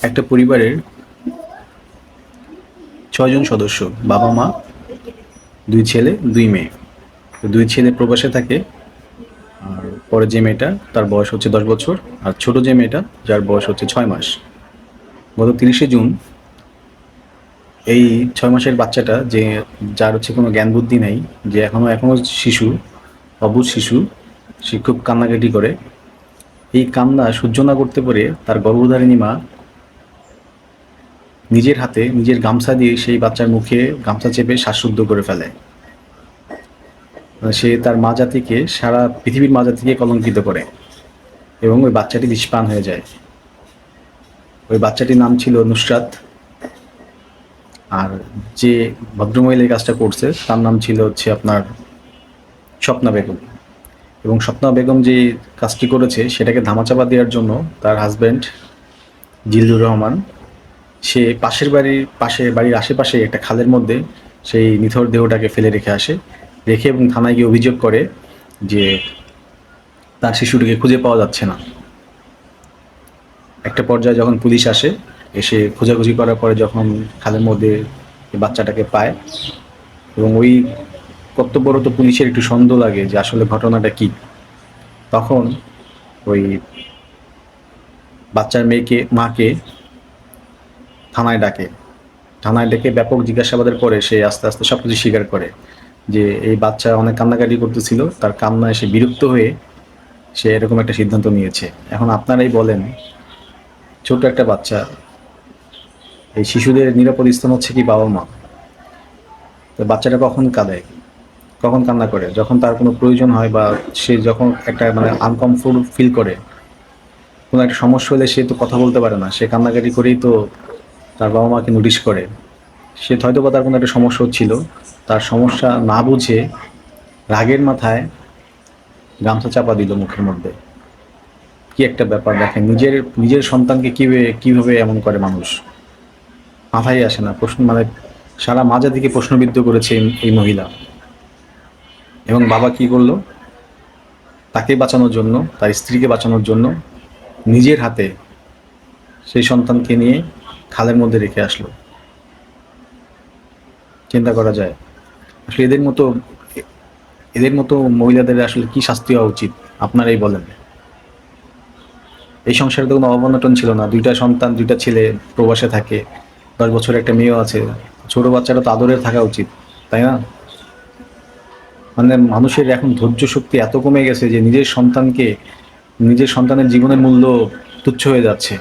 একটা পরিবারের 6 জন সদস্য, বাবা মা, 2 ছেলে 2 মেয়ে। তো 2 ছেলে প্রবাসে থাকে। আর পরে যে মেয়েটা, তার বয়স হচ্ছে 10 বছর। আর ছোট যে মেয়েটা, যার বয়স হচ্ছে 6 মাস। গত 30শে জুন এই 6 মাসের বাচ্চাটা, যার হচ্ছে কোনো জ্ঞান বুদ্ধি নাই, যে এখনো শিশু, অবুঝ শিশু, সে খুব কান্নাকাটি করে। এই কান্না সহ্য না করতে পেরে তার গর্ভধারিণী মা নিজের হাতে নিজের গামছা দিয়ে সেই বাচ্চার মুখে গামছা চেপে শ্বাসরুদ্ধ করে ফেলে। সে তার মা জাতিকে, সারা পৃথিবীর মা জাতিকে কলঙ্কিত করে এবং ওই বাচ্চাটি নিষ্প্রাণ হয়ে যায়। ওই বাচ্চাটির নাম ছিল নুসরাত। আর যে ভদ্রমহিলা এই কাজটা করছে তার নাম ছিল হচ্ছে আপনার স্বপ্না বেগম। এবং স্বপ্না বেগম যে কাজটি করেছে সেটাকে ধামাচাপা দেওয়ার জন্য তার হাজব্যান্ড জিল্লুর রহমান, সে বাড়ির আশেপাশে একটা খালের মধ্যে সেই নিথর দেহটাকে ফেলে রেখে আসে। এবং থানায় গিয়ে অভিযোগ করে যে তার শিশুটিকে খুঁজে পাওয়া যাচ্ছে না। একটা পর্যায়ে যখন পুলিশ আসে, এসে খোঁজাখুঁজি করার পরে যখন খালের মধ্যে এই বাচ্চাটাকে পায়, এবং ওই কর্তব্যরত পুলিশের একটু সন্দেহ লাগে যে আসলে ঘটনাটা কি, তখন ওই বাচ্চার মাকে থানায় ডেকে ব্যাপক জিজ্ঞাসাবাদের পরে সে আস্তে আস্তে সব কিছু স্বীকার করে যে এই বাচ্চা অনেক কান্নাকাটি করতেছিল, তার কান্নায় সে বিরক্ত হয়ে সে এরকম একটা সিদ্ধান্ত নিয়েছে। এখন আপনারাই বলেন, ছোট একটা বাচ্চা, এই শিশুদের নিরাপদ স্থান হচ্ছে কি বাবা মা। তো বাচ্চাটা কখন কাঁদে, কখন কান্না করে? যখন তার কোনো প্রয়োজন হয়, বা সে যখন একটা মানে আনকমফোর্ট ফিল করে, কোনো একটা সমস্যা হলে সে তো কথা বলতে পারে না, সে কান্নাকাটি করেই তো তার বাবা মাকে নোটিশ করে। সে হয়তো বা তার কোনো একটা সমস্যা হচ্ছিল, তার সমস্যা না বুঝে রাগের মাথায় গামছা চাপা দিল মুখের মধ্যে। কি একটা ব্যাপার দেখেন, নিজের নিজের সন্তানকে কিভাবে এমন করে মানুষ, মাথায় আসে না। প্রশ্ন মানে সারা মাজা থেকে প্রশ্নবিদ্ধ করেছে এই মহিলা। এবং বাবা কি করলো, তাকে বাঁচানোর জন্য, তার স্ত্রীকে বাঁচানোর জন্য নিজের হাতে সেই সন্তানকে নিয়ে খালের মধ্যে রেখে আসলো। চিন্তা করা যায় আসলে এদের মতো মহিলাদের আসলে কি শাস্তি হওয়া উচিত, আপনারাই বলেন। এই সংসারে তো কোনো অবনটন ছিল না, 2টা সন্তান, 2টা ছেলে প্রবাসে থাকে, 10 বছরের একটা মেয়েও আছে। ছোট বাচ্চাটা তো আদরের থাকা উচিত, তাই না? মানে মানুষের এখন ধৈর্য শক্তি এত কমে গেছে যে নিজের সন্তানের জীবনের মূল্য তুচ্ছ হয়ে যাচ্ছে।